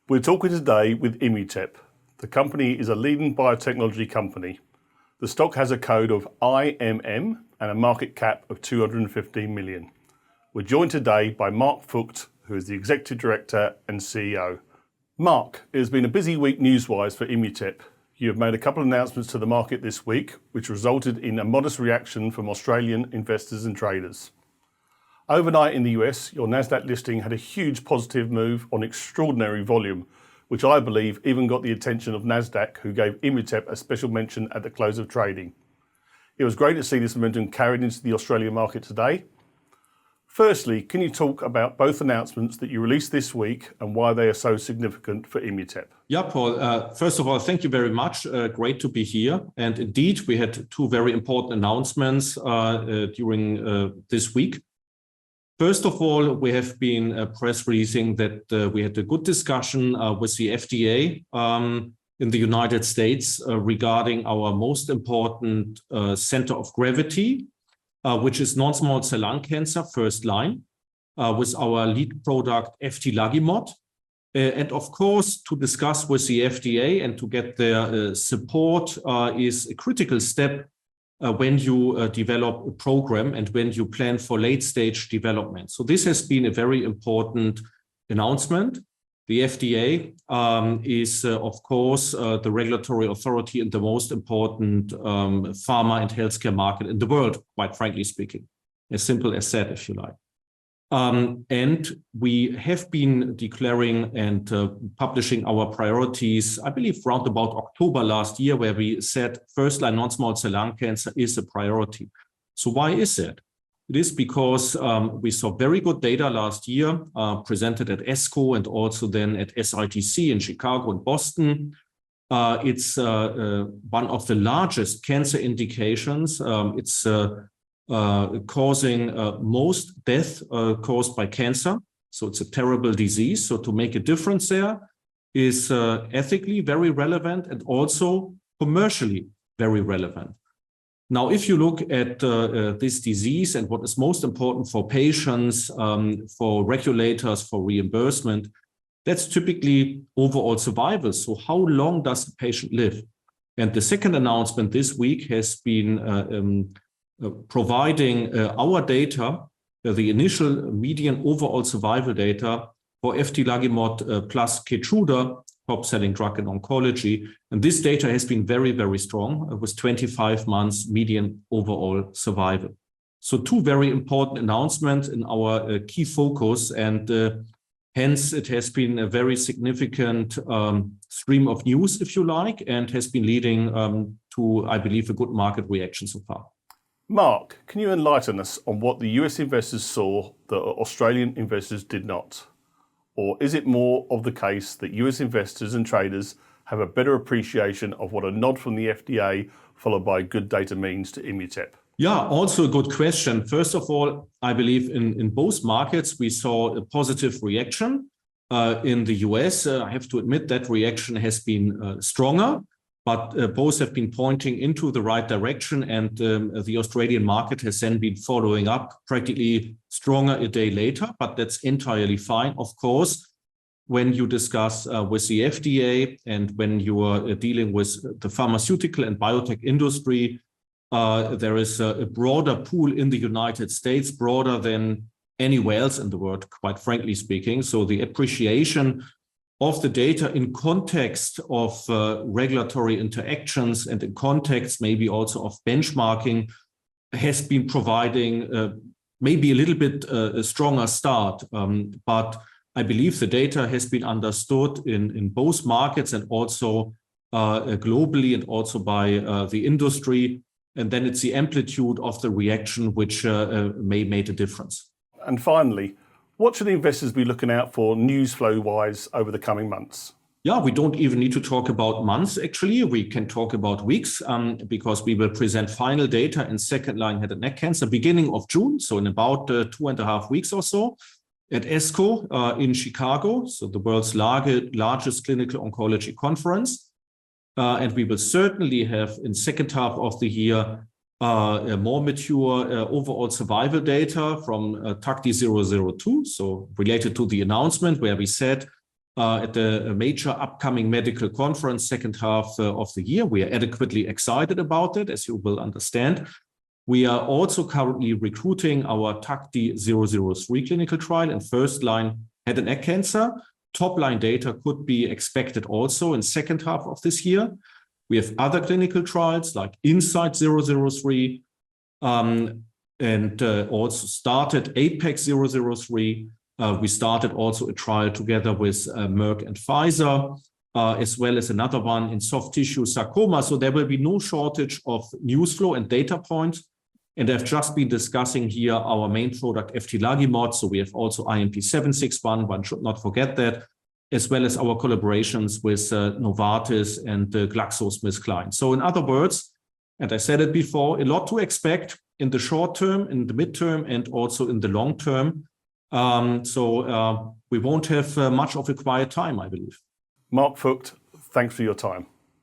We're talking today with Immutep. The company is a leading biotechnology company. The stock has a code of IMM and a market cap of 215 million. We're joined today by Marc, who is the Executive Director and CEO. Marc, it has been a busy week news-wise for Immutep. You have made a couple of announcements to the market this week, which resulted in a modest reaction from Australian investors and traders. Overnight in the US, your NASDAQ listing had a huge positive move on extraordinary volume, which I believe even got the attention of NASDAQ, who gave Immutep a special mention at the close of trading. It was great to see this momentum carried into the Australian market today. Firstly, can you talk about both announcements that you released this week and why they are so significant for Immutep? Yeah, Paul. First of all, thank you very much. Great to be here. And indeed, we had two very important announcements during this week. First of all, we have been press releasing that we had a good discussion with the FDA in the United States regarding our most important center of gravity, which is non-small cell lung cancer first line, with our lead product eftilagimod. And of course, to discuss with the FDA and to get their support is a critical step when you develop a program and when you plan for late-stage development. So this has been a very important announcement. The FDA is, of course, the regulatory authority in the most important pharma and healthcare market in the world, quite frankly speaking. As simple as that, if you like. And we have been declaring and publishing our priorities, I believe, around about October last year, where we said first-line non-small cell lung cancer is a priority. So why is that? It is because we saw very good data last year presented at ASCO and also then at SITC in Chicago and Boston. It's one of the largest cancer indications. It's causing most death caused by cancer. So it's a terrible disease. So to make a difference there is ethically very relevant and also commercially very relevant. Now, if you look at this disease and what is most important for patients, for regulators, for reimbursement, that's typically overall survival. So how long does the patient live? And the second announcement this week has been providing our data, the initial median overall survival data for eftilagimod plus Keytruda, top-selling drug in oncology. And this data has been very, very strong. It was 25 months median overall survival. So two very important announcements in our key focus, and hence it has been a very significant stream of news, if you like, and has been leading to, I believe, a good market reaction so far. Marc, can you enlighten us on what the US investors saw that Australian investors did not? Or is it more of the case that US investors and traders have a better appreciation of what a nod from the FDA followed by good data means to Immutep? Yeah, also a good question. First of all, I believe in both markets, we saw a positive reaction. In the US, I have to admit that reaction has been stronger. But both have been pointing into the right direction, and the Australian market has then been following up practically stronger a day later, but that's entirely fine. Of course, when you discuss with the FDA and when you are dealing with the pharmaceutical and biotech industry, there is a broader pool in the United States, broader than anywhere else in the world, quite frankly speaking. So the appreciation of the data in context of regulatory interactions and in context maybe also of benchmarking has been providing maybe a little bit a stronger start. But I believe the data has been understood in both markets and also globally and also by the industry. And then it's the amplitude of the reaction which may make a difference. And finally, what should investors be looking out for news flow-wise over the coming months? Yeah, we don't even need to talk about months, actually. We can talk about weeks because we will present final data in second-line head and neck cancer beginning of June, so in about 2.5 weeks or so, at ASCO in Chicago, so the world's largest clinical oncology conference. And we will certainly have in second half of the year more mature overall survival data from TACTI 002, so related to the announcement where we said at a major upcoming medical conference second half of the year. We are adequately excited about it, as you will understand. We are also currently recruiting our TACTI-003 clinical trial in first-line head and neck cancer. Top-line data could be expected also in second half of this year. We have other clinical trials like INSIGHT-003 and also started APEX-003. We started also a trial together with Merck and Pfizer, as well as another one in soft tissue sarcoma. So there will be no shortage of news flow and data points. And I've just been discussing here our main product, eftilagimod. So we have also IMP761, one should not forget that, as well as our collaborations with Novartis and GlaxoSmithKline. So in other words, and I said it before, a lot to expect in the short term, in the midterm, and also in the long term. So we won't have much of a quiet time, I believe. Marc Voigt, thanks for your time.